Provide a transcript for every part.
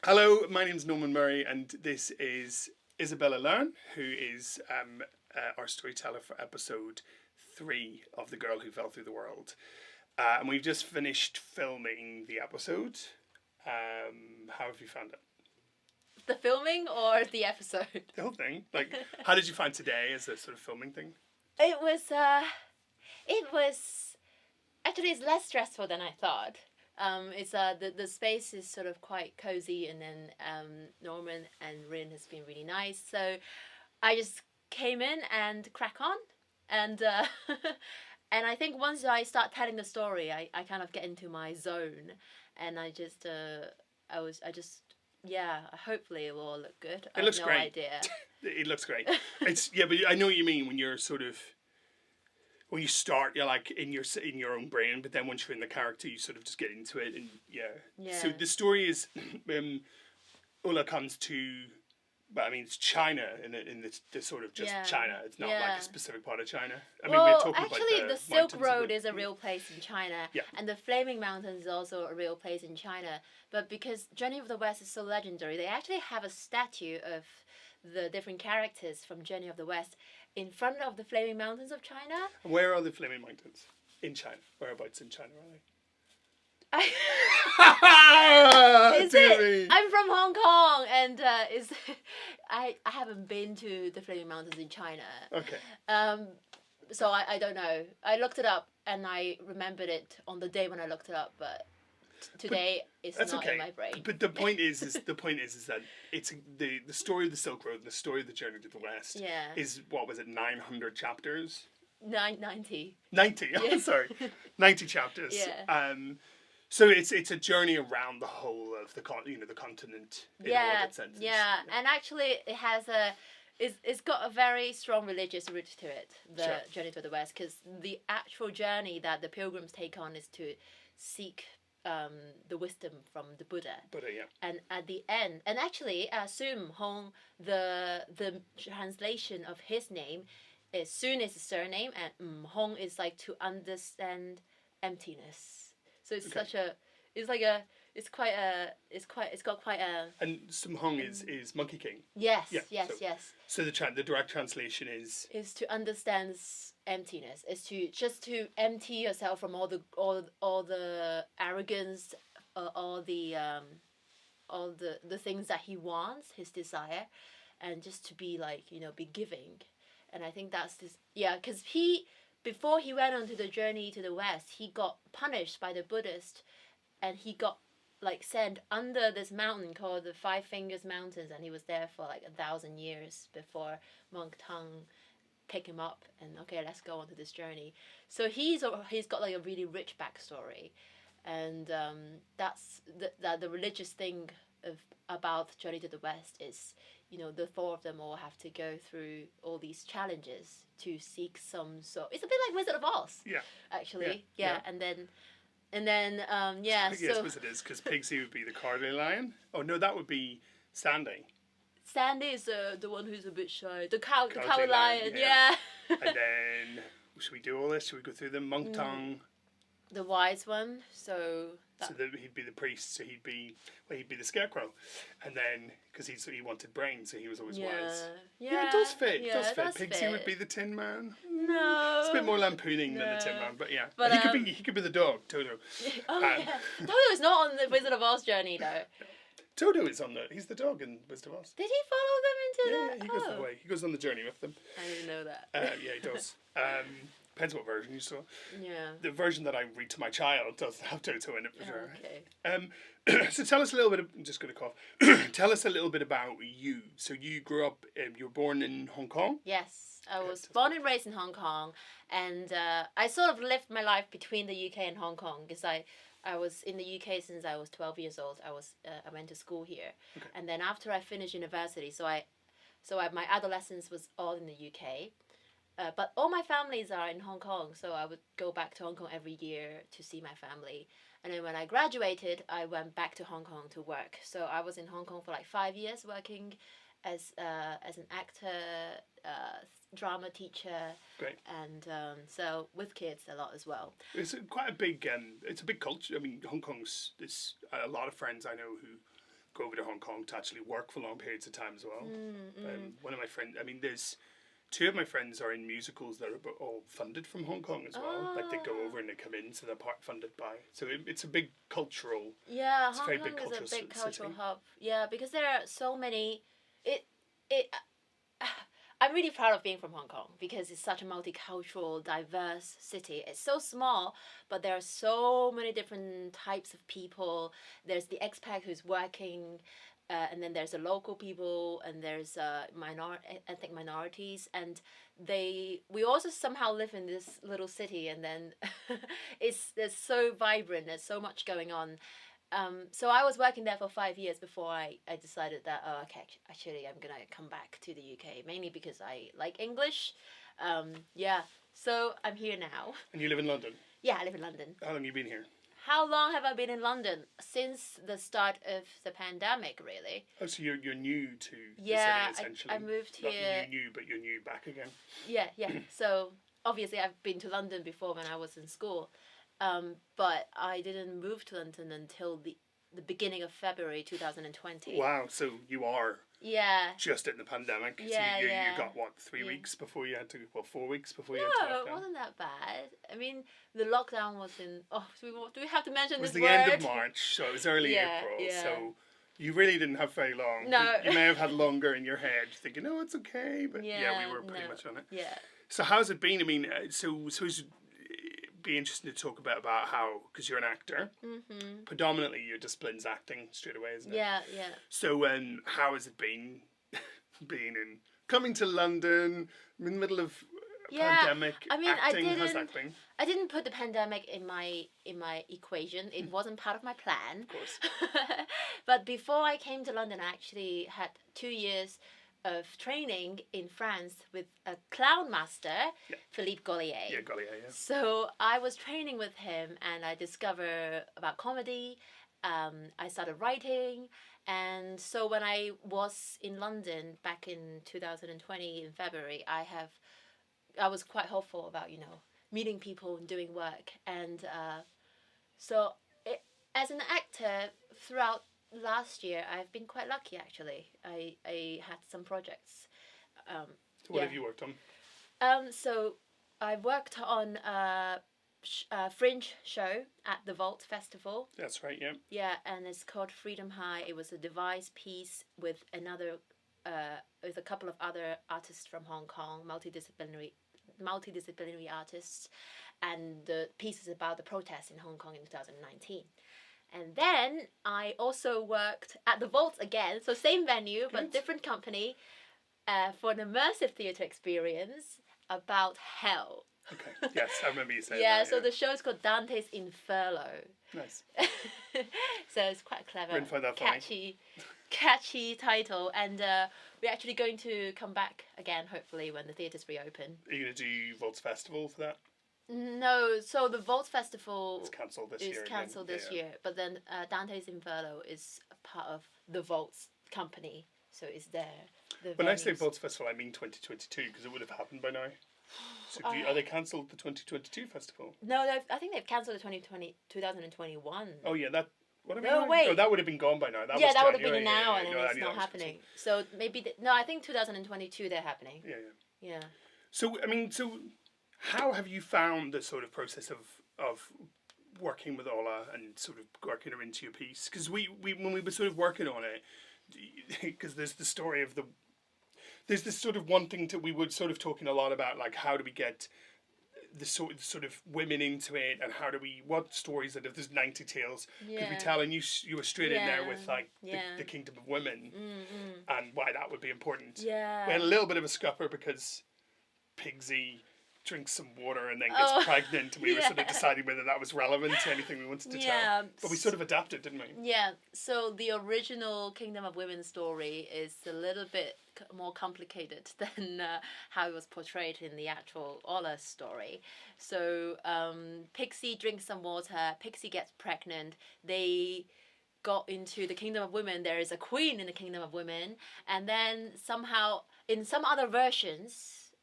Hello, my name's Norman Murray, and this is Isabella Leung, who is our storyteller for episode 3 of The Girl Who Fell Through the World. And we've just finished filming the episode. How have you found it? The filming or the episode? The whole thing. Like, how did you find today as a sort of filming thing? It was actually it's less stressful than I thought. It's the space is sort of quite cozy, and then Norman and Rin has been really nice. So I just came in and crack on, and and I think once I start telling the story, I kind of get into my zone, and hopefully it will all look good. It looks great. Idea. It looks great. But I know what you mean when you're sort of. When you start, you're like in your own brain, but then once you're in the character, you sort of just get into it, and yeah. So the story is, Orla comes to, well, I mean, it's China in the sort of just China. It's not like a specific part of China. I mean, we're talking actually, about the Silk Road is a real place in China, yeah. And the Flaming Mountains is also a real place in China. But because Journey of the West is so legendary, they actually have a statue of the different characters from Journey of the West in front of the Flaming Mountains of China. Where are the Flaming Mountains? In China. Whereabouts in China are they? Is it? I'm from Hong Kong, and I haven't been to the Flaming Mountains in China. Okay. So I don't know. I looked it up, and I remembered it on the day when I looked it up, but today it's not in my brain. But the point is that it's the story of the Silk Road and the story of the Journey to the West. Yeah. Is what was it? 900 chapters. 90. 90. Yeah. Oh, sorry, 90 chapters. Yeah. So it's a journey around the whole of the continent. In all of its senses. Yeah, and actually it has it's got a very strong religious root to it. The Journey to the West, because the actual journey that the pilgrims take on is to seek the wisdom from the Buddha. Yeah. And at the end, and actually, Sum Hong, the translation of his name is Sun is a surname, and Hong is like to understand emptiness. So it's it's got quite a. And Sum Hong is Monkey King. Yes, yeah, yes. So the direct translation is to understand emptiness. Is to empty yourself from all the arrogance, all the things that he wants, his desire, and just to be be giving. And I think that's this. Yeah, because before he went on to the journey to the West, he got punished by the Buddhist, and he got sent under this mountain called the Five Fingers Mountains, and he was there for 1,000 years before Monk Tang picked him up and let's go on to this journey. So he's got a really rich backstory, and that's the religious thing about Journey to the West is the four of them all have to go through all these challenges to seek some sort. It's a bit like Wizard of Oz. Yeah. Actually, yeah. And then Yes, Wizard is, because Pigsy would be the cowardly lion. Oh no, that would be Sandy. Sandy is the one who's a bit shy. The cowardly lion. Yeah. And then should we do all this? Should we go through them? Monk Tong. The wise one. So he'd be the priest. So he'd be the scarecrow, and then because he wanted brains, so he was always wise. Yeah, it does fit. It does fit. Pigsy would be the Tin Man. No, it's a bit more lampooning than the Tin Man, but yeah. But he could be the dog, Toto. Yeah. Toto is not on the Wizard of Oz journey though. Toto is he's the dog in Wizard of Oz. Did he follow them into Yeah, he goes that way. He goes on the journey with them. I didn't know that. Yeah, he does. Depends what version you saw. Yeah. The version that I read to my child doesn't have Toto in it for sure. Okay. So tell us a little bit. I'm just going to cough. Tell us a little bit about you. So you grew up. You were born in Hong Kong. Yes, I was born and raised in Hong Kong, and I sort of lived my life between the UK and Hong Kong because I was in the UK since I was 12 years old. I went to school here, and then after I finished university, my adolescence was all in the UK. But all my families are in Hong Kong, so I would go back to Hong Kong every year to see my family. And then when I graduated, I went back to Hong Kong to work. So I was in Hong Kong for 5 years working as an actor, drama teacher. Great. And so with kids a lot as well. It's quite a big, it's a big culture. I mean, Hong Kong's, there's a lot of friends I know who go over to Hong Kong to actually work for long periods of time as well. One of my friends, I mean, there's two of my friends are in musicals that are all funded from Hong Kong as well. Like they go over and they come in, so they're part funded by. So it's a big cultural. Yeah, it's Hong a very Kong big is a big cultural city. hub. Yeah, because there are so many. It. I'm really proud of being from Hong Kong because it's such a multicultural, diverse city. It's so small, but there are so many different types of people. There's the expat who's working, and then there's the local people, and there's ethnic minorities, and we also somehow live in this little city, and then it's so vibrant. There's so much going on. So I was working there for 5 years before I decided that, okay, actually I'm gonna come back to the UK, mainly because I like English. Yeah, so I'm here now. And you live in London? Yeah, I live in London. How long have you been here? How long have I been in London? Since the start of the pandemic, really. Oh, so you're new to the Yeah, city, essentially. I moved Not here. new, but you're new back again. Yeah. So obviously I've been to London before when I was in school. But I didn't move to London until the beginning of February 2020. Wow, so you are just in the pandemic. Yeah, so you got, what, 3 weeks before you had to, 4 weeks before you had to No, lock it down? wasn't that bad. I mean, the lockdown was in, do we have to mention It was this the word? end of March, so it was early April. Yeah. So you really didn't have very long. No. You may have had longer in your head, thinking, "No, it's okay," but Yeah, we were pretty much on it. Yeah. So how's it been? I mean, so it's be interesting to talk about how, because you're an actor, predominantly your discipline's acting straight away, isn't it? Yeah. So how has it been coming to London in the middle of pandemic? I mean, acting? How's that been? I didn't put the pandemic in my equation. It wasn't part of my plan. Of course. But before I came to London, I actually had 2 years of training in France with a clown master, Philippe Gollier. Yeah, Gollier, yeah. So I was training with him, and I discovered about comedy. I started writing, and so when I was in London back in 2020 in February, I was quite hopeful about meeting people and doing work, and as an actor throughout last year, I've been quite lucky actually. I had some projects. So what have you worked on? So I worked on a fringe show at the Vault Festival. That's right, yeah. Yeah, and it's called Freedom High. It was a devised piece with with a couple of other artists from Hong Kong, multidisciplinary artists, and the piece is about the protests in Hong Kong in 2019. And then I also worked at the Vault again, so same venue but different company, for an immersive theatre experience about hell. Okay. Yes, I remember you saying that. Yeah, so the show is called Dante's Inferno. Nice. So it's quite clever, Didn't find that funny. catchy title, and we're actually going to come back again, hopefully, when the theatres reopen. Are you going to do Vaults Festival for that? No, so the Vault Festival It's cancelled this year. year, but then Dante's Inferno is a part of the Vault's company, so it's there. When I say Vaults Festival, I mean 2022, because it would have happened by now. So are they cancelled the 2022 festival? No, I think they've cancelled the 2021. Oh yeah, that. What am I No, doing? wait. Oh, that would have been gone by now. That Yeah, was that would have been January. now, Yeah, and no, it's not happening. So maybe I think 2022 they're happening. Yeah. Yeah. So I mean, how have you found the sort of process of working with Orla and sort of working her into your piece? Because we when we were sort of working on it, because there's the story of there's this sort of one thing we were sort of talking a lot about, like how do we get the sort of women into it, and what stories that if there's 90 tales could we tell, and you were straight in there with like the Kingdom of Women and why that would be important. Yeah. We had a little bit of a scupper because Pigsy drinks some water and then gets pregnant, and we were sort of deciding whether that was relevant to anything we wanted to tell. But we sort of adapted, didn't we? Yeah, so the original Kingdom of Women story is a little bit more complicated than how it was portrayed in the actual Orla story. So Pixie drinks some water, Pixie gets pregnant, they got into the Kingdom of Women, there is a queen in the Kingdom of Women, and then somehow in some other versions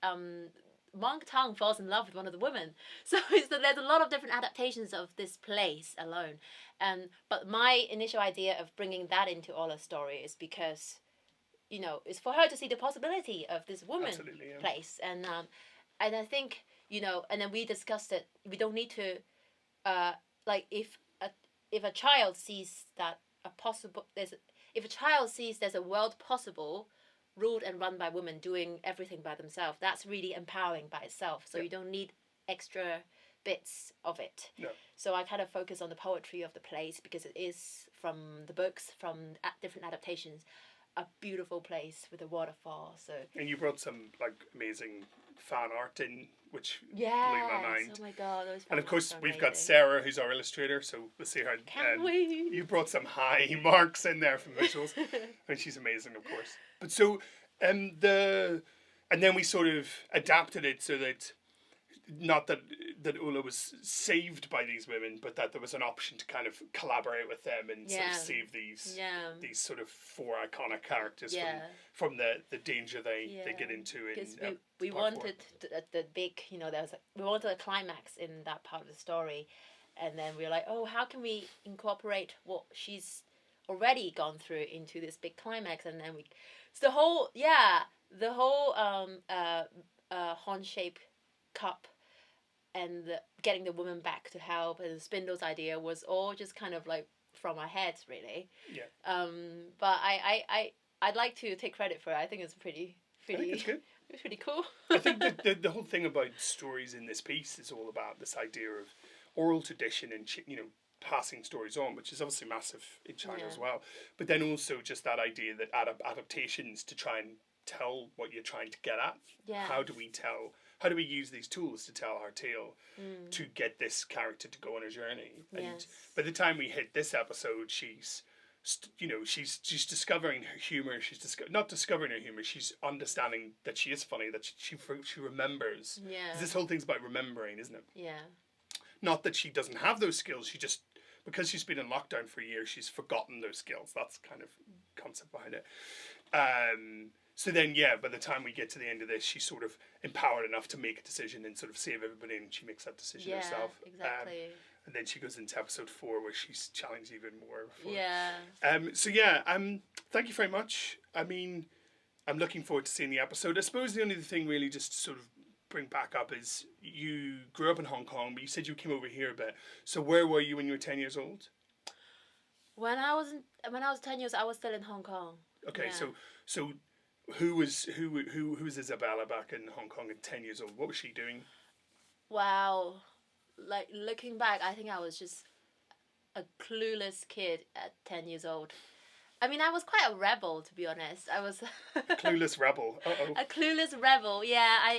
Monk Tang falls in love with one of the women. So there's a lot of different adaptations of this place alone. But my initial idea of bringing that into Orla's story is because, it's for her to see the possibility of this woman place. And I think, and then we discussed it. We don't need to, if a child sees that if a child sees there's a world possible, ruled and run by women doing everything by themselves, that's really empowering by itself. So you don't need extra bits of it. No. So I kind of focus on the poetry of the place because it is from the books, from different adaptations, a beautiful place with a waterfall. So. And you brought some amazing fan art in, which blew my mind. Oh my god, those. And of course we've got Sarah, who's our illustrator, so we'll see her. Can't wait. You brought some high marks in there from visuals, and she's amazing, of course. But so, and then we sort of adapted it so that. Not that Orla was saved by these women, but that there was an option to kind of collaborate with them and sort of save these sort of four iconic characters from the danger they get into. Because we wanted the big, we wanted a climax in that part of the story, and then we were like, oh, how can we incorporate what she's already gone through into this big climax? And then the whole horn-shaped cup. And getting the woman back to help, and Spindle's idea was all just kind of from our heads, really. Yeah. But I'd like to take credit for it. I think it's pretty. I think it's good. It's pretty cool. I think that the whole thing about stories in this piece is all about this idea of oral tradition and passing stories on, which is obviously massive in China as well. But then also just that idea that adaptations to try and tell what you're trying to get at. Yeah. How do we use these tools to tell our tale to get this character to go on a journey? And by the time we hit this episode, she's discovering her humor. She's not discovering her humor. She's understanding that she is funny. That she remembers. Yeah. This whole thing's about remembering, isn't it? Yeah. Not that she doesn't have those skills. She just because she's been in lockdown for a year, she's forgotten those skills. That's kind of concept behind it. So then, by the time we get to the end of this, she's sort of empowered enough to make a decision and sort of save everybody, and she makes that decision herself. Exactly. And then she goes into episode 4 where she's challenged even more. Thank you very much. I mean, I'm looking forward to seeing the episode. I suppose the only thing really just to sort of bring back up is you grew up in Hong Kong, but you said you came over here a bit. So where were you when you were 10 years old? When I was 10 years, I was still in Hong Kong. Okay, so. Who was Isabella back in Hong Kong at 10 years old? What was she doing? Wow. Looking back, I think I was just a clueless kid at 10 years old. I mean, I was quite a rebel, to be honest. I was... Clueless rebel. Uh-oh. A clueless rebel, yeah.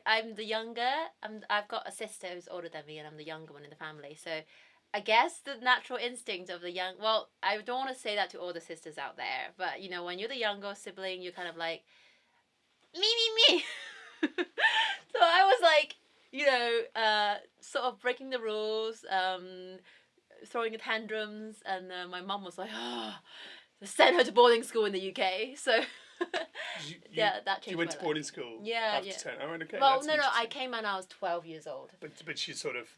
I'm the younger. I've got a sister who's older than me, and I'm the younger one in the family. So I guess the natural instinct of the young... Well, I don't want to say that to all the sisters out there, but, when you're the younger sibling, you're kind of like, me. So I was sort of breaking the rules, throwing tantrums, and my mum was like, send her to boarding school in the UK. So... that changed. You went to boarding school after 10? Oh, right, okay. Well, no, I came when I was 12 years old. But she sort of...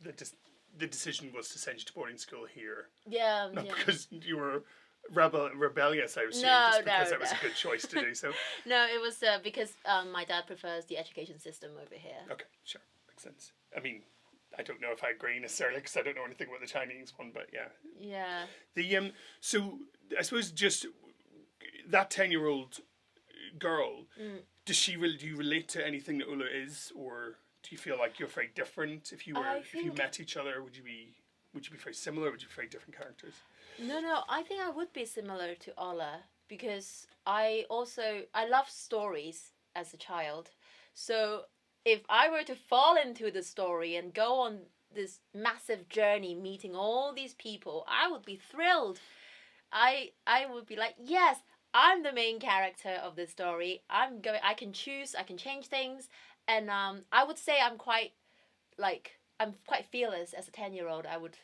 The decision was to send you to boarding school here. Yeah. Not because you were rebellious, I assume. It was a good choice to do so. No, it was because my dad prefers the education system over here. Okay, sure. Makes sense. I mean, I don't know if I agree necessarily because I don't know anything about the Chinese one, but yeah. Yeah. So I suppose just that 10-year-old girl, do you relate to anything that Orla is, or... Do you feel like you're very different? If you met each other, would you be very similar? Would you be very different characters? No. I think I would be similar to Orla because I love stories as a child. So if I were to fall into the story and go on this massive journey, meeting all these people, I would be thrilled. I would be like, yes, I'm the main character of this story. I can choose. I can change things. And I would say I'm quite fearless as a 10-year-old. I would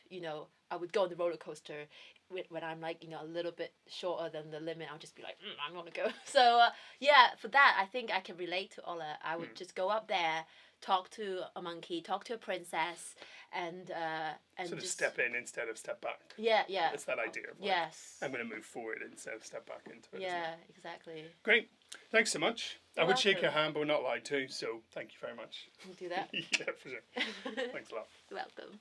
go on the roller coaster when I'm like, you know, a little bit shorter than the limit, I'll just be like, I'm gonna go. So yeah, for that, I think I can relate to Orla. I would just go up there, talk to a monkey, talk to a princess, and sort of just step in instead of step back. Yeah, yeah. It's that idea of like, yes. I'm going to move forward instead of step back into it. Yeah, exactly. Great. Thanks so much. You're I would shake welcome. your hand, but not lie to. So thank you very much. We'll do that. Yeah, for sure. Thanks a lot. You're welcome.